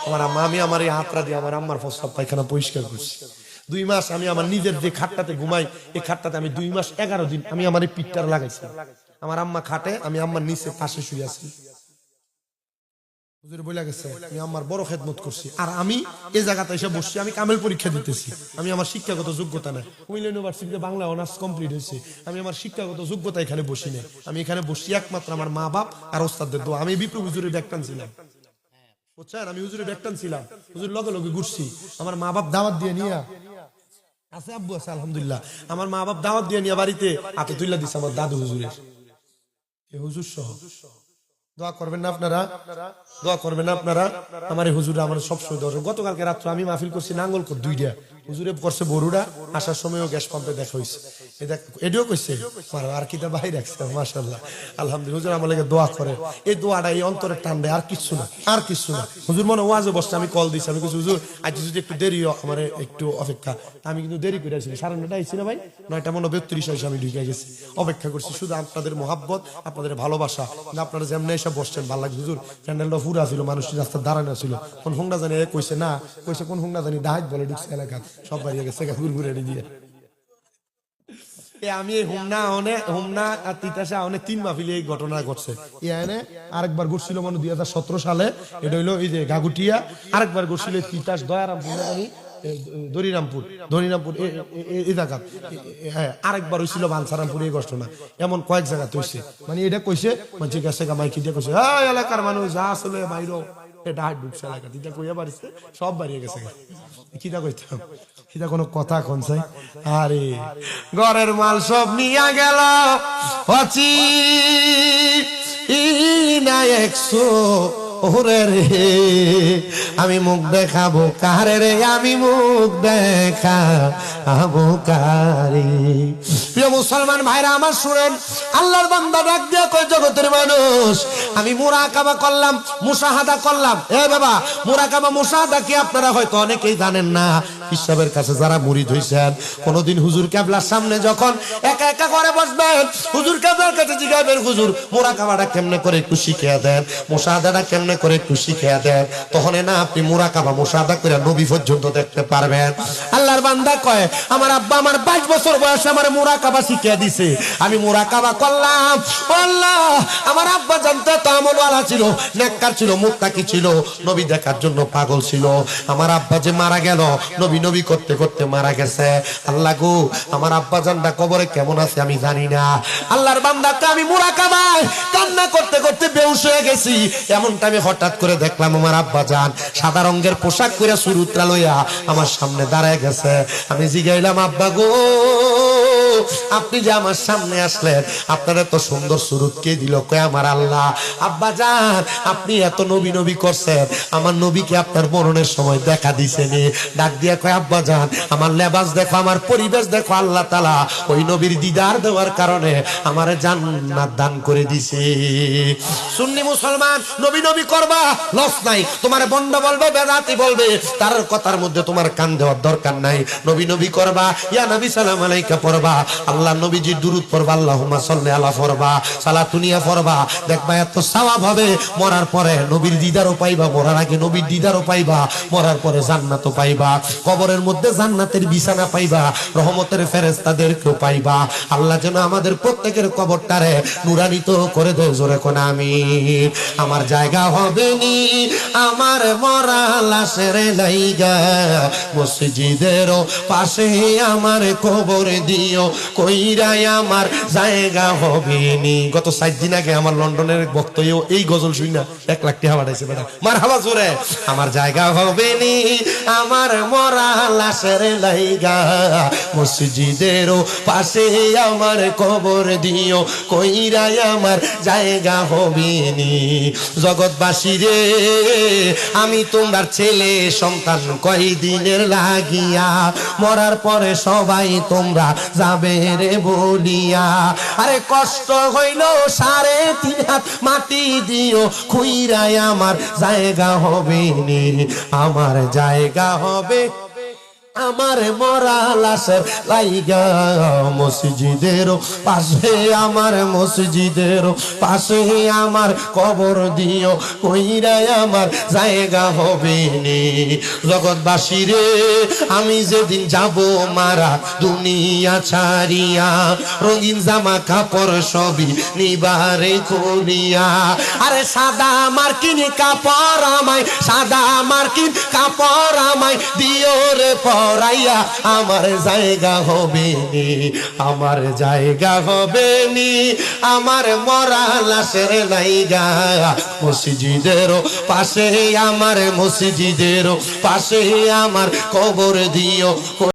আমার আম্মা, আমি আমার এই হাতটা দিয়ে আমার আম্মার প্রস্রাব পায়খানা পরিষ্কার করছি। 2 মাস আমি আমার নিজের যে খাটটাতে ঘুমাই, এই খাটটাতে আমি 2 মাস 11 দিন আমি আমার এই পিঠটার লাগাইছি। আমার আম্মা খাটে, আমি আম্মার নিচে পাশে শুয়ে আছি। হুজুর বলে গেছে আমি আমার বড় খেদমত করছি, আর আমি এই জায়গাতে এসে বসছি, আমি কামেল পরীক্ষা দিতেছি, আমি আমার শিক্ষাগত যোগ্যতা নাই, কুমিল্লা ইউনিভার্সিটিতে বাংলা অনার্স কমপ্লিট হয়েছে, আমি আমার শিক্ষাগত যোগ্যতা এখানে বসি নাই, আমি এখানে বসছি একমাত্র আমার মা বাপ আর ওস্তাদের দোয়া। আমি বিপ্লব হুজুরের ব্যাগটান ছিলাম, বুঝছেন, আমি হুজুরের ব্যাগটান ছিলাম, হুজুর লগে লগে ঘুরছি, আমার মা বাপ দাওয়াত দিয়ে নিয়ে আছে, আব্বু আছে আলহামদুলিল্লাহ, আমার মা বাপ দাওয়াত দিয়ে নিয়ে বাড়িতে হাতে তুইলা দিচ্ছে আমার দাদু হুজুরের, হুজুর সহ। দোয়া করবেন না আপনারা, দোয়া করবেন না আপনারা। আমার এই হুজুর আমার সবসময় দোয়া। গতকালকে রাত্রে আমি মাহফিল করছি নাঙ্গলকোট 2টা, হুজুরে করছে বড়ুডা, আসার সময়ও গ্যাস পাম্পে দেখা হয়েছে, এটাও কইছে আর কিটা বাইরে রাখছে, মাশাআল্লাহ আলহামদুলিল্লাহ। হুজুর আমার লাগে দোয়া করে, এই দোয়াটা এই অন্তরে টান দেয়, আর কিছু না, আর কিছু না। হুজুর মনে ওয়াজে বসছে, আমি কল দিচ্ছি, আমি কিছু হুজুর আজ যদি একটু দেরি আমার একটু অপেক্ষা, আমি কিন্তু দেরি করে আসছি, 9:30 আইছি না ভাই, 9:32 হয়েছে, আমি ঢুকে গেছি, অপেক্ষা করছি, শুধু আপনাদের মহাব্বত, আপনাদের ভালোবাসা, আপনারা যেমনি এসে বসছেন ভালো লাগে। হুজুর প্যান্ডেলটা পুরা ছিল, মানুষ রাস্তা দাঁড়ানো ছিল, কোন হুংনা জানি কইছে না, কইছে কোন হুংনা জানি ডাহাত বলে ঢুকছে এলাকা, সব বাড়িয়ে গেছে ঘুরঘুরে দিয়ে। আমি হুমনা আর তিতাসা অনেক 3 মাহফিলে এই ঘটনা ঘটছে। আরেকবার ঘুরছিল মানে 2017 সালে, এটা হইলো এই যে গাগুটিয়া, আরেকবার ঘুরছিল তিতাস দয়ারামপুর দরিরামপুর এই জায়গা, হ্যাঁ আরেকবার হয়েছিল বাঞ্ছারামপুর এই ঘটনা, এমন কয়েক জায়গাতে হয়েছে। মানে এটা কইছে মানে গেছে মাইকি দিয়ে কইছে এলাকার মানুষ যা আসলে বাইর এটা হাট ঢুকছে এলাকা দিদা কইয়া বাড়িছে, সব বাড়িয়ে গেছে। কিটা কইতাম, কিটা কোনো কথা কনছে, আরে ঘরের মাল সব নিয়া গেল অচি না 100 ওরে রে, আমি মুখ দেখাবো কারে রে, আমি মুখ দেখাবো কারে। প্রিয় মুসলমান ভাইরা আমার শুনেন, আল্লাহর বান্দা ডাক দিয়ে কয় জগতের মানুষ, আমি মুরাকাবা করলাম, মুশাহাদা করলাম। এ বাবা, মুরাকাবা মুশাহাদা কি আপনারা হয়তো অনেকেই জানেন না। হিসাবের কাছে যারা মুরিদ হইছেন, কোনদিন হুজুর কেবলার সামনে যখন একা একা করে বসবেন, হুজুর কেবলার কাছে জিজ্ঞাসা, হুজুর মুরাকাবাটা কেমনে করে একটু শিখিয়ে দেন, মুশাহাদাটা কেমনে করে একটু শিখিয়ে দেন, তখন না আপনি মুরাকাবা মুশাহাদা করে নবী পর্যন্ত দেখতে পারবেন। আল্লাহর বান্দা কয়, আমার আব্বা আমার 22 বছর বয়সে আমার মুরাকাবা শিখিয়ে দিছে, আমি মুরাকাবা করলাম। আল্লাহ, আমার আব্বা জানতে তো আমলওয়ালা ছিল, নেককার ছিল, মুত্তাকি ছিল, নবী দেখার জন্য পাগল ছিল। আমার আব্বা যে মারা গেল, নবী নবী করতে করতে মারা গেছে। আল্লাহ গো, আমার আব্বা জানটা কবরে কেমন আছে আমি জানি না। আল্লাহর বান্দাকে আমি মুরাকাবায় কান্না করতে করতে বেহুশ হয়ে গেছি। এমন টাইমে হঠাৎ করে দেখলাম আমার আব্বা জান সাদা রঙের পোশাক পরে সুরুত্রা লইয়া আমার সামনে দাঁড়ায় গেছে। আমি জিগাইলাম, আব্বা গো, আপনি যে আমার সামনে আসলেন, আপনার এত সুন্দর সুরত কে দিল? কয় আমার আল্লাহ। আব্বা জান, আপনি এত নবী নবী করছেন, আমার নবীকে আপনার মরণের সময় দেখা দিছেন। ডাক দিয়া কয়, আব্বা জান, আমার লেবাস দেখো, আমার পরিবেশ দেখো, আল্লাহ তাআলা ওই নবীর দিদার দেওয়ার কারণে আমার জান্নাত দান করে দিছে। সুন্নি মুসলমান, নবী নবী করবা, লস নাই। তোমার বন্ড বলবে, বেদাতি বলবে, তার কথার মধ্যে তোমার কান দেওয়ার দরকার নাই। নবী নবী করবা, ইয়া নবী সালাম আলাইকা পড়বা, আল্লাহ নবীজির দুরূদ পড়বা, আল্লাহুম্মা সাল্লি আলা পড়বা, সালাতুনিয়া পড়বা, দেখবা এত সওয়াব হবে। মরার পরে নবীর দিদারও পাইবা, মরার আগে নবীর দিদারও পাইবা, মরার পরে জান্নাতও পাইবা, কবরের মধ্যে জান্নাতের বিছানা পাইবা, রহমতের ফেরেশতাদেরকেও পাইবা। আল্লাহ যেন আমাদের প্রত্যেকের কবরটারে নুরানিত করে দেয়। জোরে কোন আমিন। আমার জায়গা হবে নি আমার মরা লাশের লাইগা, মসজিদের পাশে আমার কবর দিও, কইরাই আমার জায়গা হবে নি। গত 7 দিন আগে আমার লন্ডনের বক্তব্য এই গজল শুই না 1 লাখ টাকা বাড়াইছে বেটা, মারহাবা জোরে। আমার জায়গা হবে নি আমার মরা লাশের লাইগা, মসজিদের পাশে আমার কবর দিও, কইরাই আমার জায়গা হবে নি। জগৎবাসী রে, আমি তোমার ছেলে সন্তান কয়দিনের লাগিয়া, মরার পরে সবাই তোমরা যাবে রে বলিয়া। আরে কষ্ট হইল 3.5 হাত মাটি দিও, খুইরাই আমার জায়গা হবে নি, আমার জায়গা হবে। আমার মরা লাশের লাইগা মসজিদের পাশে, আমার মসজিদের পাশে আমার কবর দিও, কইরা আমার জায়গা হবে নি। জগৎবাসী রে, আমি যেদিন যাব মারা দুনিয়া ছাড়িয়া, রঙিন জামা কাপড় সবই নিবারে করিয়া, আরে সাদা মার্কিন কাপড় আমায়, সাদা মার্কিন কাপড় আমায় দিও রে পরাইয়া, আমার জায়গা হবে নি, আমার জায়গা হবে নি, আমার মরা লাশের লাইগা মসজিদের পাশে, আমার মসজিদের পাশে আমার কবর দিও।